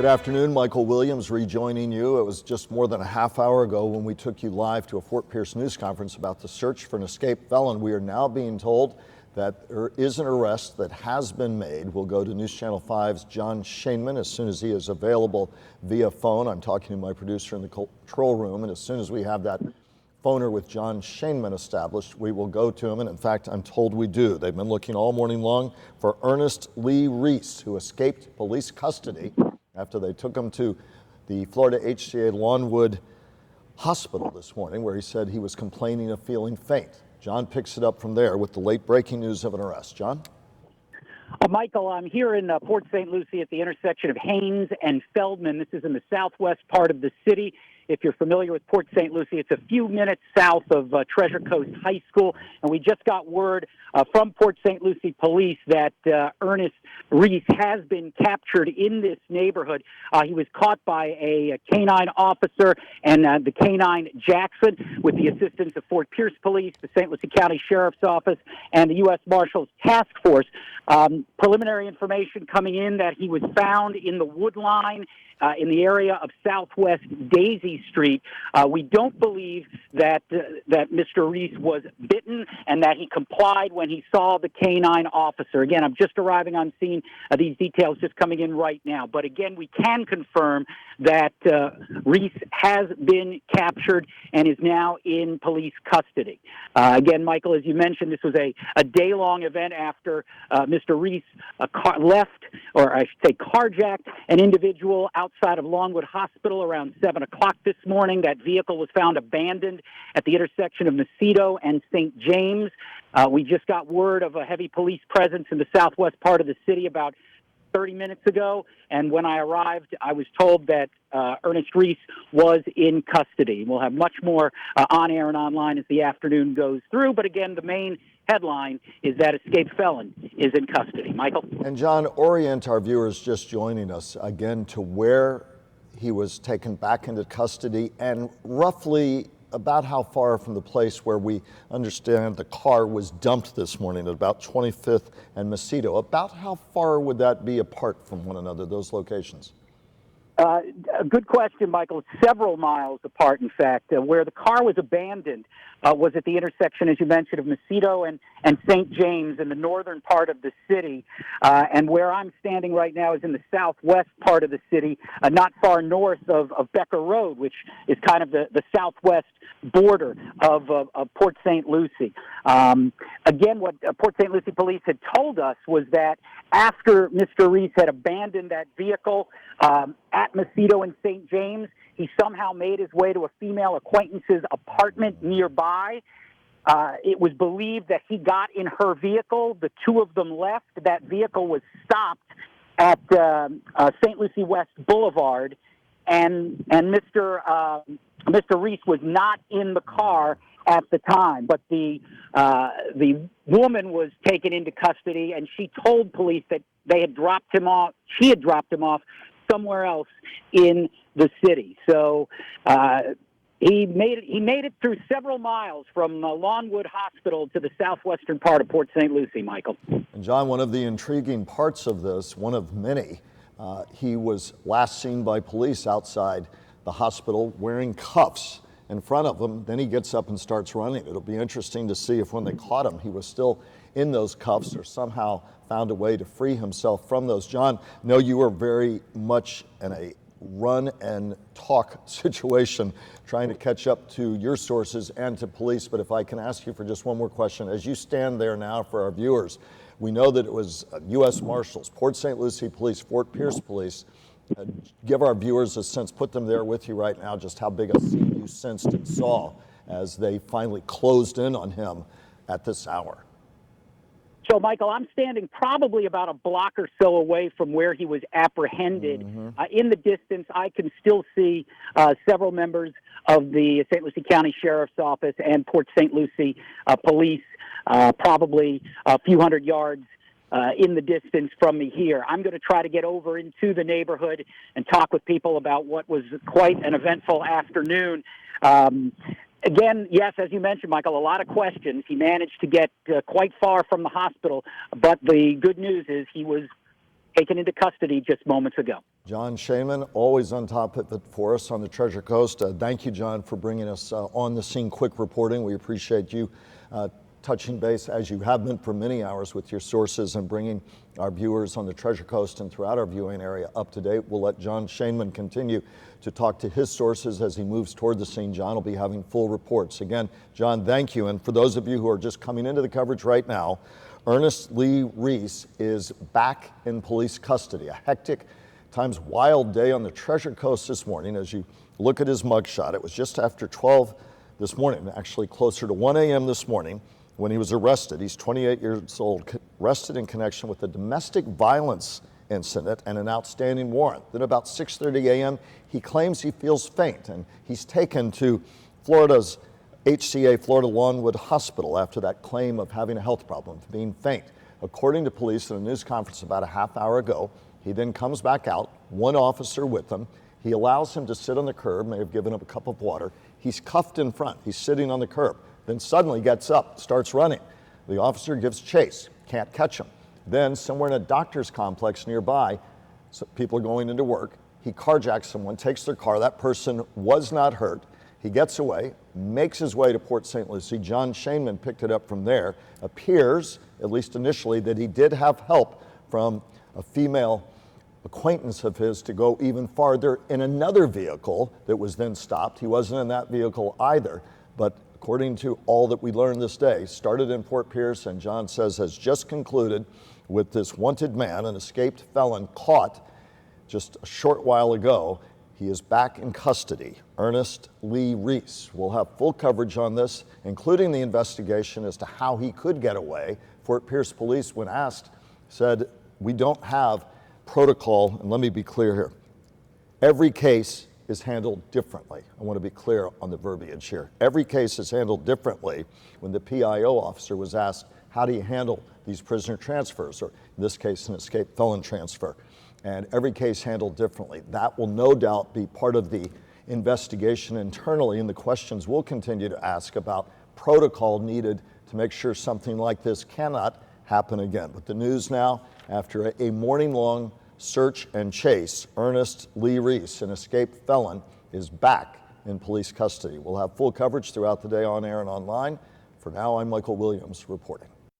Good afternoon, Michael Williams rejoining you. It was just more than a half hour ago when we took you live to a Fort Pierce news conference about the search for an escaped felon. We are now being told that there is an arrest that has been made. We'll go to News Channel 5's John Shainman as soon as he is available via phone. I'm talking to my producer in the control room, and as soon as we have that phoner with John Shainman established, we will go to him, and in fact, I'm told we do. They've been looking all morning long for Ernest Lee Reese, who escaped police custody after they took him to the Florida HCA Lawnwood Hospital this morning, where he said he was complaining of feeling faint. John picks it up from there with the late breaking news of an arrest. John? Michael, I'm here in Port St. Lucie at the intersection of Haynes and Feldman. This is in the southwest part of the city. If you're familiar with Port St. Lucie, it's a few minutes south of Treasure Coast High School, and we just got word from Port St. Lucie police that Ernest Reese has been captured in this neighborhood. He was caught by a canine officer and the canine Jackson with the assistance of Fort Pierce Police, the St. Lucie County Sheriff's Office, and the U.S. Marshals Task Force. Preliminary information coming in that he was found in the wood line in the area of Southwest Daisy Street. We don't believe that Mr. Reese was bitten and that he complied when he saw the canine officer. Again, I'm just arriving on scene. These details just coming in right now. But again, we can confirm that Reese has been captured and is now in police custody. Again, Michael, as you mentioned, this was a day-long event after Mr. Reese left, or I should say carjacked, an individual outside of Longwood Hospital around 7 o'clock this morning. That vehicle was found abandoned at the intersection of Macedo and St. James. We just got word of a heavy police presence in the southwest part of the city about 30 minutes ago, and when I arrived, I was told that Ernest Reese was in custody. We'll have much more on air and online as the afternoon goes through, but again, the main headline is that escaped felon is in custody. Michael? And John, orient our viewers just joining us again to where he was taken back into custody and roughly about how far from the place where we understand the car was dumped this morning at about 25th and Macedo. About how far would that be apart from one another, those locations? A good question, Michael. Several miles apart, in fact. Where the car was abandoned was at the intersection, as you mentioned, of Macedo and St. James in the northern part of the city. And where I'm standing right now is in the southwest part of the city, not far north of Becker Road, which is kind of the southwest border of Port St. Lucie. Again, what Port St. Lucie police had told us was that after Mr. Reese had abandoned that vehicle at Macedo and St. James, he somehow made his way to a female acquaintance's apartment nearby. It was believed that he got in her vehicle. The two of them left. That vehicle was stopped at St. Lucie West Boulevard, and Mr. Reese was not in the car at the time, but the woman was taken into custody, and she told police that they had dropped him off. She had dropped him off somewhere else in the city. So he made it through several miles from Lawnwood Hospital to the southwestern part of Port St. Lucie, Michael. And John, one of the intriguing parts of this, one of many, he was last seen by police outside the hospital wearing cuffs in front of him. Then he gets up and starts running. It'll be interesting to see if when they caught him, he was still in those cuffs or somehow found a way to free himself from those. John, I know you were very much in a run and talk situation trying to catch up to your sources and to police, but if I can ask you for just one more question. As you stand there now for our viewers, we know that it was U.S. Marshals, Port St. Lucie Police, Fort Pierce Police. Give our viewers a sense, put them there with you right now, just how big a scene you sensed and saw as they finally closed in on him at this hour. So, Michael, I'm standing probably about a block or so away from where he was apprehended. In the distance, I can still see several members of the St. Lucie County Sheriff's Office and Port St. Lucie Police, probably a few hundred yards in the distance from me here. I'm going to try to get over into the neighborhood and talk with people about what was quite an eventful afternoon. Again, yes, as you mentioned, Michael, a lot of questions. He managed to get quite far from the hospital, but the good news is he was taken into custody just moments ago. John Shaman, always on top of it for us on the Treasure Coast. Thank you, John, for bringing us on the scene quick reporting. We appreciate you touching base, as you have been for many hours, with your sources and bringing our viewers on the Treasure Coast and throughout our viewing area up to date. We'll let John Shaman continue to talk to his sources as he moves toward the scene. John will be having full reports. Again, John, thank you. And for those of you who are just coming into the coverage right now, Ernest Lee Reese is back in police custody. A hectic, times wild day on the Treasure Coast this morning. As you look at his mugshot, it was just after 12 this morning, actually closer to 1 a.m. this morning, when he was arrested. He's 28 years old, arrested in connection with a domestic violence incident and an outstanding warrant. Then about 6:30 a.m., he claims he feels faint, and he's taken to Florida's HCA Florida Lawnwood Hospital after that claim of having a health problem, being faint. According to police in a news conference about a half hour ago, he then comes back out, one officer with him. He allows him to sit on the curb, may have given him a cup of water. He's cuffed in front. He's sitting on the curb. Then suddenly gets up, starts running. The officer gives chase, can't catch him. Then somewhere in a doctor's complex nearby, so people are going into work, he carjacks someone, takes their car. That person was not hurt. He gets away, makes his way to Port St. Lucie. John Shaman picked it up from there. Appears, at least initially, that he did have help from a female acquaintance of his to go even farther in another vehicle that was then stopped. He wasn't in that vehicle either, but according to all that we learned this day, started in Port Pierce, and John says has just concluded with this wanted man, an escaped felon caught just a short while ago. He is back in custody. Ernest Lee Reese. We'll have full coverage on this, including the investigation as to how he could get away. Fort Pierce Police, when asked, said, we don't have protocol, and let me be clear here. Every case is handled differently. I want to be clear on the verbiage here. Every case is handled differently. When the PIO officer was asked, how do you handle these prisoner transfers, or in this case, an escaped felon transfer? And every case handled differently. That will no doubt be part of the investigation internally, and the questions we'll continue to ask about protocol needed to make sure something like this cannot happen again. But the news now, after a morning-long search and chase, Ernest Lee Reese, an escaped felon, is back in police custody. We'll have full coverage throughout the day on air and online. For now, I'm Michael Williams reporting.